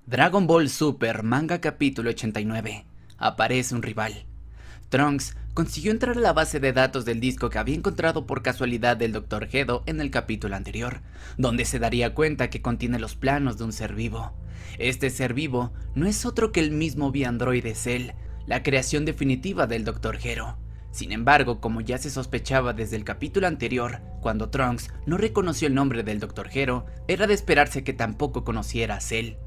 Dragon Ball Super Manga Capítulo 89. Aparece un rival. Trunks consiguió entrar a la base de datos del disco que había encontrado por casualidad del Dr. Gedo en el capítulo anterior, donde se daría cuenta que contiene los planos de un ser vivo. Este ser vivo no es otro que el mismo biandroide Cell, la creación definitiva del Dr. Gero. Sin embargo, como ya se sospechaba desde el capítulo anterior, cuando Trunks no reconoció el nombre del Dr. Gero, era de esperarse que tampoco conociera a Cell.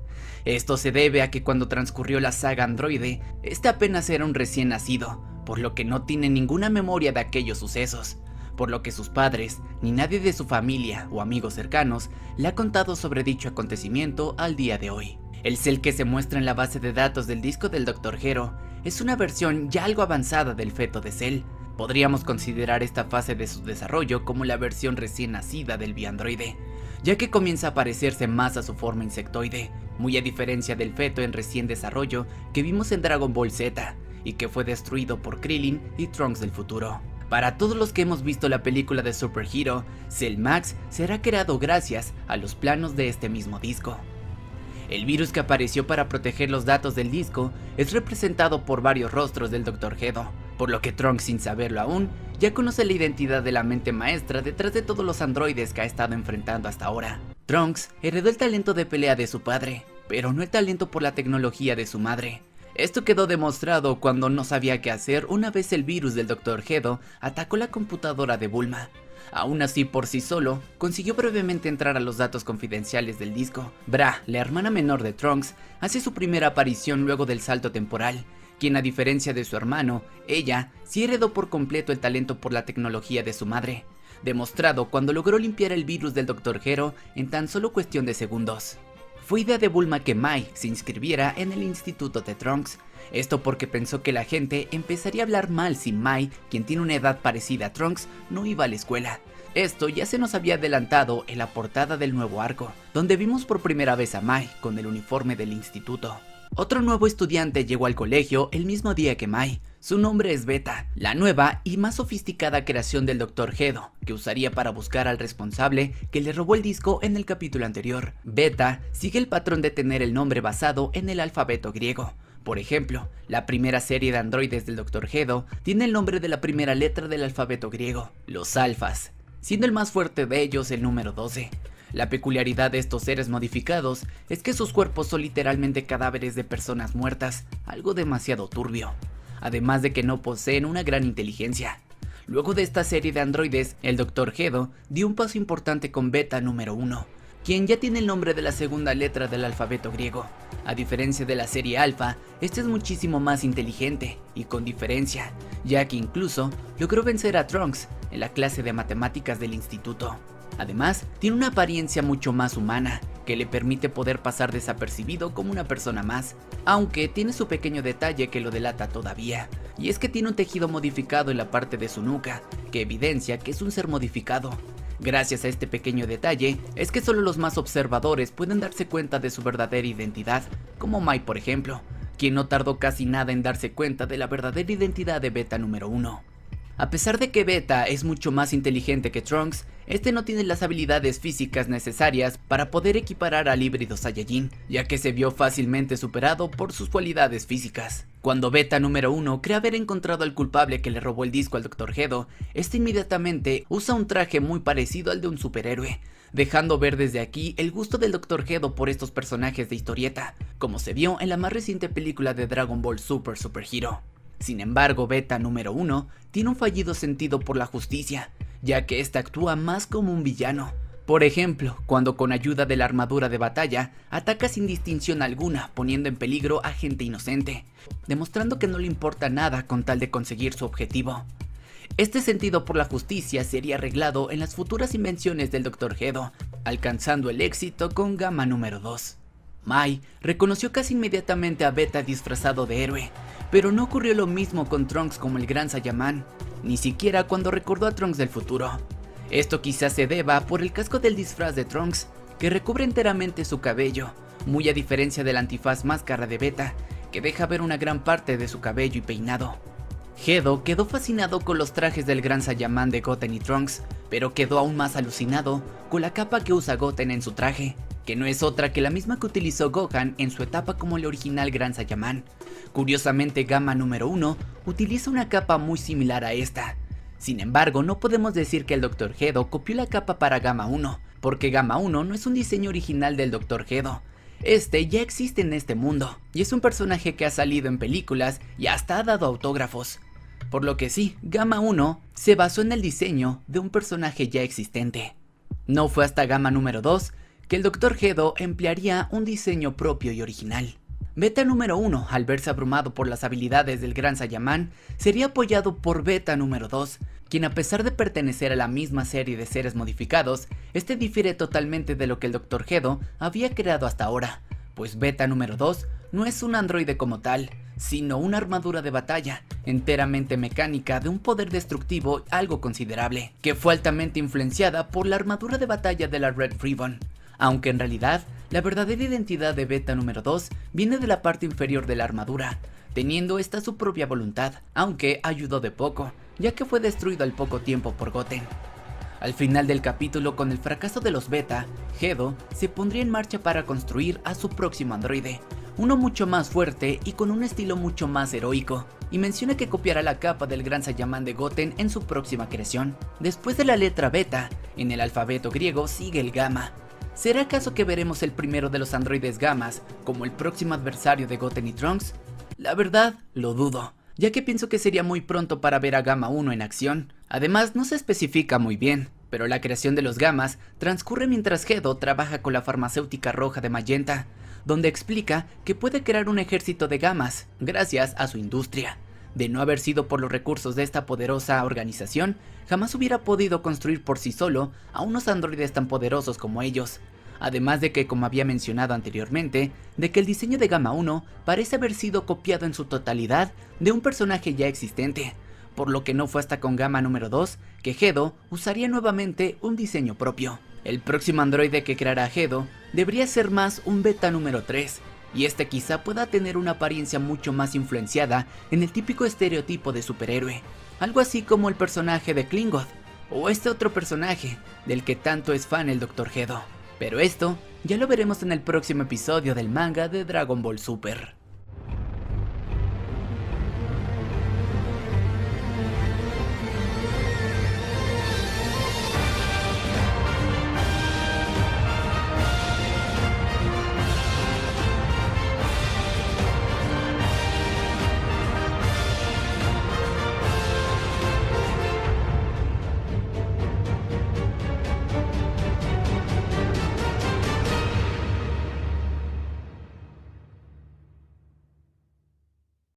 Esto se debe a que cuando transcurrió la saga androide, este apenas era un recién nacido, por lo que no tiene ninguna memoria de aquellos sucesos, por lo que sus padres, ni nadie de su familia o amigos cercanos, le ha contado sobre dicho acontecimiento al día de hoy. El Cell que se muestra en la base de datos del disco del Dr. Gero es una versión ya algo avanzada del feto de Cell. Podríamos considerar esta fase de su desarrollo como la versión recién nacida del biandroide, ya que comienza a parecerse más a su forma insectoide, muy a diferencia del feto en recién desarrollo que vimos en Dragon Ball Z, y que fue destruido por Krillin y Trunks del futuro. Para todos los que hemos visto la película de Super Hero, Cell Max será creado gracias a los planos de este mismo disco. El virus que apareció para proteger los datos del disco es representado por varios rostros del Dr. Gedo, por lo que Trunks, sin saberlo aún, ya conoce la identidad de la mente maestra detrás de todos los androides que ha estado enfrentando hasta ahora. Trunks heredó el talento de pelea de su padre, pero no el talento por la tecnología de su madre. Esto quedó demostrado cuando no sabía qué hacer una vez el virus del Dr. Gedo atacó la computadora de Bulma. Aún así, por sí solo, consiguió brevemente entrar a los datos confidenciales del disco. Bra, la hermana menor de Trunks, hace su primera aparición luego del salto temporal, quien a diferencia de su hermano, ella sí heredó por completo el talento por la tecnología de su madre, demostrado cuando logró limpiar el virus del Dr. Gero en tan solo cuestión de segundos. Fue idea de Bulma que Mai se inscribiera en el instituto de Trunks, esto porque pensó que la gente empezaría a hablar mal si Mai, quien tiene una edad parecida a Trunks, no iba a la escuela. Esto ya se nos había adelantado en la portada del nuevo arco, donde vimos por primera vez a Mai con el uniforme del instituto. Otro nuevo estudiante llegó al colegio el mismo día que Mai. Su nombre es Beta, la nueva y más sofisticada creación del Dr. Gedo, que usaría para buscar al responsable que le robó el disco en el capítulo anterior. Beta sigue el patrón de tener el nombre basado en el alfabeto griego. Por ejemplo, la primera serie de androides del Dr. Gedo tiene el nombre de la primera letra del alfabeto griego, los alfas, siendo el más fuerte de ellos el número 12. La peculiaridad de estos seres modificados es que sus cuerpos son literalmente cadáveres de personas muertas, algo demasiado turbio, además de que no poseen una gran inteligencia. Luego de esta serie de androides, el Dr. Gedo dio un paso importante con Beta número 1, quien ya tiene el nombre de la segunda letra del alfabeto griego. A diferencia de la serie Alpha, este es muchísimo más inteligente, y con diferencia, ya que incluso logró vencer a Trunks en la clase de matemáticas del instituto. Además, tiene una apariencia mucho más humana, que le permite poder pasar desapercibido como una persona más, aunque tiene su pequeño detalle que lo delata todavía, y es que tiene un tejido modificado en la parte de su nuca, que evidencia que es un ser modificado. Gracias a este pequeño detalle, es que solo los más observadores pueden darse cuenta de su verdadera identidad, como Mai por ejemplo, quien no tardó casi nada en darse cuenta de la verdadera identidad de Beta número 1. A pesar de que Beta es mucho más inteligente que Trunks, este no tiene las habilidades físicas necesarias para poder equiparar al híbrido Saiyajin, ya que se vio fácilmente superado por sus cualidades físicas. Cuando Beta número 1 cree haber encontrado al culpable que le robó el disco al Dr. Gedo, este inmediatamente usa un traje muy parecido al de un superhéroe, dejando ver desde aquí el gusto del Dr. Gedo por estos personajes de historieta, como se vio en la más reciente película de Dragon Ball Super Hero. Sin embargo, Beta número 1 tiene un fallido sentido por la justicia, ya que ésta actúa más como un villano. Por ejemplo, cuando con ayuda de la armadura de batalla, ataca sin distinción alguna, poniendo en peligro a gente inocente, demostrando que no le importa nada con tal de conseguir su objetivo. Este sentido por la justicia sería arreglado en las futuras invenciones del Dr. Gedo, alcanzando el éxito con Gamma número 2. Mai reconoció casi inmediatamente a Beta disfrazado de héroe, pero no ocurrió lo mismo con Trunks como el Gran Saiyaman, ni siquiera cuando recordó a Trunks del futuro. Esto quizás se deba por el casco del disfraz de Trunks, que recubre enteramente su cabello, muy a diferencia del antifaz máscara de Beta, que deja ver una gran parte de su cabello y peinado. Gedo quedó fascinado con los trajes del Gran Saiyaman de Goten y Trunks, pero quedó aún más alucinado con la capa que usa Goten en su traje, que no es otra que la misma que utilizó Gohan en su etapa como el original Gran Saiyaman. Curiosamente, Gamma número 1 utiliza una capa muy similar a esta. Sin embargo, no podemos decir que el Dr. Gedo copió la capa para Gamma 1, porque Gamma 1 no es un diseño original del Dr. Gedo. Este ya existe en este mundo, y es un personaje que ha salido en películas y hasta ha dado autógrafos. Por lo que sí, Gamma 1 se basó en el diseño de un personaje ya existente. No fue hasta Gamma número 2 que el Dr. Gedo emplearía un diseño propio y original. Beta número 1, al verse abrumado por las habilidades del Gran Saiyaman, sería apoyado por Beta número 2, quien a pesar de pertenecer a la misma serie de seres modificados, este difiere totalmente de lo que el Dr. Gedo había creado hasta ahora, pues Beta número 2 no es un androide como tal, sino una armadura de batalla, enteramente mecánica de un poder destructivo algo considerable, que fue altamente influenciada por la armadura de batalla de la Red Ribbon, aunque en realidad la verdadera identidad de Beta número 2 viene de la parte inferior de la armadura, teniendo esta su propia voluntad, aunque ayudó de poco, ya que fue destruido al poco tiempo por Goten. Al final del capítulo, con el fracaso de los Beta, Gedo se pondría en marcha para construir a su próximo androide, uno mucho más fuerte y con un estilo mucho más heroico, y menciona que copiará la capa del Gran Saiyaman de Goten en su próxima creación. Después de la letra Beta, en el alfabeto griego sigue el Gamma. ¿Será acaso que veremos el primero de los androides Gammas como el próximo adversario de Goten y Trunks? La verdad, lo dudo, ya que pienso que sería muy pronto para ver a Gamma 1 en acción. Además, no se especifica muy bien, pero la creación de los Gammas transcurre mientras Gedo trabaja con la farmacéutica roja de Magenta, donde explica que puede crear un ejército de Gammas gracias a su industria. De no haber sido por los recursos de esta poderosa organización, jamás hubiera podido construir por sí solo a unos androides tan poderosos como ellos. Además de que, como había mencionado anteriormente, de que el diseño de Gamma 1 parece haber sido copiado en su totalidad de un personaje ya existente, por lo que no fue hasta con Gamma número 2 que Gedo usaría nuevamente un diseño propio. El próximo androide que creará Gedo debería ser más un Beta número 3, y este quizá pueda tener una apariencia mucho más influenciada en el típico estereotipo de superhéroe, algo así como el personaje de Klingoth, o este otro personaje del que tanto es fan el Dr. Gedo. Pero esto ya lo veremos en el próximo episodio del manga de Dragon Ball Super.